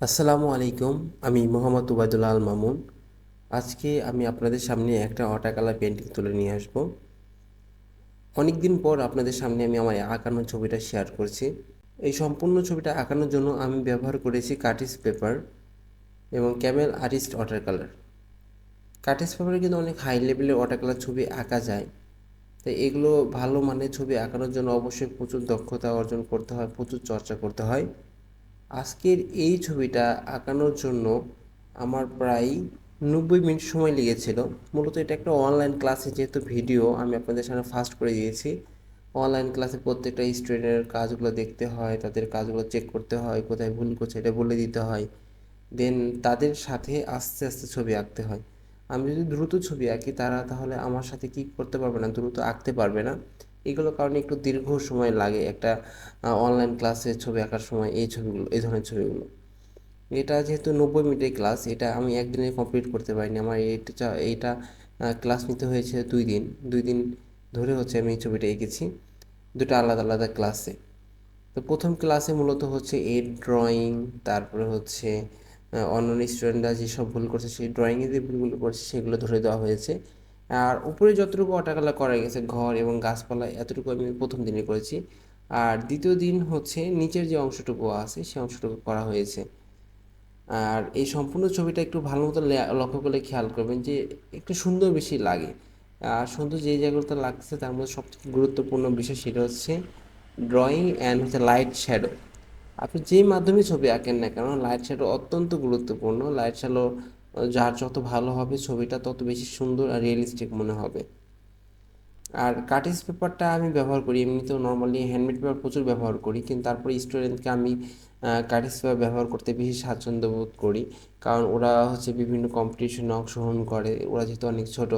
আসসালামু আলাইকুম। আমি মোহাম্মদ উবাইদুল্লাহ আল মামুন। আজকে আমি আপনাদের সামনে একটা ওয়াটার কালার পেন্টিং তুলে নিয়ে আসব। অনেক দিন পর আপনাদের সামনে আমি আমার আঁকানো ছবিটা শেয়ার করছি। এই সম্পূর্ণ ছবিটা আঁকানোর জন্য আমি ব্যবহার করেছি কার্টিস পেপার এবং Camel artist water colour. Curtis পেপারে কিন্তু অনেক হাই লেভেলের ওয়াটার কালার ছবি আঁকা যায়। তাই এগুলো ভালো মানের ছবি আঁকানোর জন্য অবশ্যই প্রচুর দক্ষতা অর্জন করতে হয়, প্রচুর চর্চা করতে হয়। আজকের এই ছবিটা আঁকানোর জন্য আমার প্রায় 90 মিনিট সময় লেগেছিল। মূলত এটা একটা অনলাইন ক্লাসে, যেহেতু ভিডিও আমি আপনাদের সামনে ফাস্ট করে দিয়েছি। অনলাইন ক্লাসে প্রত্যেকটা স্টুডেন্টের কাজগুলো দেখতে হয়, তাদের কাজগুলো চেক করতে হয়, কোথায় ভুল করছে এটা বলে দিতে হয়, দেন তাদের সাথে আস্তে আস্তে ছবি আঁকতে হয়। আমি যদি দ্রুত ছবি আঁকি তাহলে আমার সাথে কি করতে পারবে না, দ্রুত আঁকতে পারবে না। এগুলোর কারণে একটু দীর্ঘ সময় লাগে একটা অনলাইন ক্লাসে ছবি আঁকার সময়। এই ধরনের ছবিগুলো, এটা যেহেতু 90 মিনিটের ক্লাস, এটা আমি একদিনে কমপ্লিট করতে পারিনি। আমার এইটা ক্লাস নিতে হয়েছে 2 দিন। 2 দিন ধরে হচ্ছে আমি এই ছবিটা এঁকেছি, দুটো আলাদা আলাদা ক্লাসে। তো প্রথম ক্লাসে মূলত হচ্ছে এর ড্রয়িং, তারপরে হচ্ছে অন্যান্য স্টুডেন্টরা যেসব ভুল করছে সেই ড্রয়িংয়ে যে ভুলগুলো করছে সেগুলো ধরে দেওয়া হয়েছে। আর উপরে যতটুকু ওয়াটারকালার করা গেছে, ঘর এবং গাছপালা, এতটুকু আমি প্রথম দিনে করেছি। আর দ্বিতীয় দিন হচ্ছে নিচের যে অংশটুকু আছে সেই অংশটুকু করা হয়েছে। আর এই সম্পূর্ণ ছবিটা একটু ভালো মতো লক্ষ্য করলে খেয়াল করবেন যে একটু সুন্দর বেশি লাগে। আর সুন্দর যেই জায়গাটা লাগছে তার মধ্যে সবথেকে গুরুত্বপূর্ণ বিষয় সেটা হচ্ছে ড্রয়িং অ্যান্ড হচ্ছে লাইট শ্যাডো। আপনি যেই মাধ্যমে ছবি আঁকেন না কেন, লাইট শ্যাডো অত্যন্ত গুরুত্বপূর্ণ। লাইট শ্যাডো যার যত ভালো হবে ছবিটা তত বেশি সুন্দর আর রিয়েলিস্টিক মনে হবে। আর কার্টিস পেপারটা আমি ব্যবহার করি, এমনিতেও নর্মালি হ্যান্ডমেড পেপার প্রচুর ব্যবহার করি, কিন্তু তারপরে স্টুডেন্টকে আমি কার্টিস পেপার ব্যবহার করতে বেশি স্বাচ্ছন্দ্য বোধ করি। কারণ ওরা হচ্ছে বিভিন্ন কম্পিটিশনে অংশগ্রহণ করে, ওরা যেহেতু অনেক ছোট।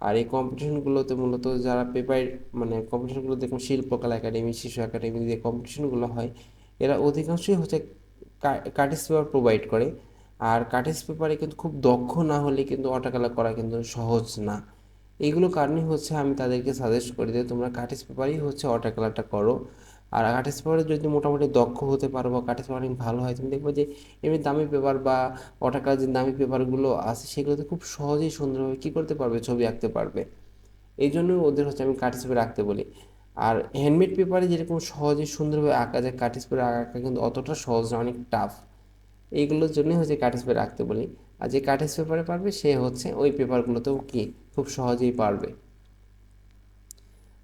আর এই কম্পিটিশনগুলোতে মূলত যারা পেপার, মানে কম্পিটিশনগুলো দেখুন শিল্পকলা একাডেমি, শিশু একাডেমি, যে কম্পিটিশনগুলো হয় এরা অধিকাংশই হচ্ছে কার্টিস পেপার প্রোভাইড করে। আর কার্টিস পেপারে কিন্তু খুব দক্ষ না হলে কিন্তু ওয়াটার কালার করা কিন্তু সহজ না। এইগুলো কারণেই হচ্ছে আমি তাদেরকে সাজেস্ট করি যে তোমরা কার্টিস পেপারই হচ্ছে ওয়াটার কালারটা করো। আর কার্টিস পেপারে যদি মোটামুটি দক্ষ হতে পারো বা কার্টিস পেপারিং ভালো হয়, তুমি দেখবে যে এমনি দামি পেপার বা ওয়াটার কালার যে দামি পেপারগুলো আছে সেগুলোতে খুব সহজেই সুন্দরভাবে কী করতে পারবে, ছবি আঁকতে পারবে। এই জন্য ওদের হচ্ছে আমি কার্টিস পেপারে আঁকতে বলি। আর হ্যান্ডমেড পেপারে যেরকম সহজে সুন্দরভাবে আঁকা যায়, কার্টিস পেপারে আঁকা কিন্তু অতটা সহজ না, অনেক টাফ। এইগুলোর জন্যই হচ্ছে কার্টিস পেপারে আঁকতে বলি। আর যে কার্টিস পেপারে পারবে সে হচ্ছে ওই পেপারগুলোতেও কি খুব সহজেই পারবে।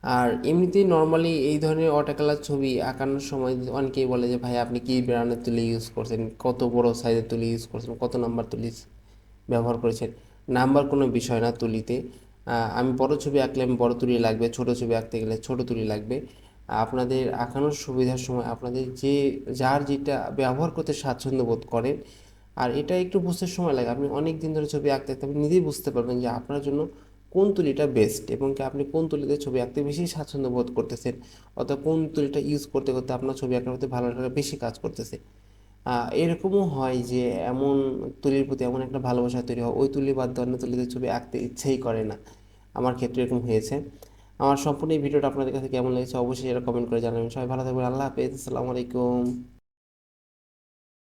আর এমনিতেই নর্মালি এই ধরনের ওয়াটার কালার ছবি আঁকানোর সময় অনেকেই বলে যে ভাই আপনি কী ব্র্যান্ডের তুলি ইউজ করছেন, কত বড় সাইজের তুলি ইউজ করছেন, কত নাম্বার তুলি ব্যবহার করেছেন। নাম্বার কোনো বিষয় না তুলিতে। আমি বড় ছবি আঁকলে আমি বড় তুলি লাগবে, ছোট ছবি আঁকতে গেলে ছোট তুলি লাগবে। আপনাদের আঁকানোর সুবিধার সময় আপনাদের যার যেটা ব্যবহার করতে স্বাচ্ছন্দ্য বোধ করেন। আর এটা একটু বুঝতে সময় লাগে। আপনি অনেক দিন ধরে ছবি আঁকতে আঁকতে আপনি নিজেই বুঝতে পারবেন যে আপনার জন্য কোন তুলিটা বেস্ট, এবং কি আপনি কোন তুলিতে ছবি আঁকতে বেশি স্বাচ্ছন্দ্য বোধ করতেছেন, অথবা কোন তুলিটা ইউজ করতে করতে আপনার ছবি আঁকার প্রতি ভালো লাগা বেশি কাজ করতেছে। এরকমও হয় যে এমন তুলির প্রতি এমন একটা ভালোবাসা তৈরি হয়, ওই তুলি বাদ দিয়ে অন্য তুলিতে ছবি আঁকতে ইচ্ছেই করে না। আমার ক্ষেত্রে এরকম হয়েছে। আমার সম্পূর্ণ এই ভিডিওটা আপনাদের কাছে কেমন লেগেছে অবশ্যই এটা কমেন্ট করে জানাবেন। সবাই ভালো থাকবেন। আল্লাহ হাফেজ। আসসালামু আলাইকুম।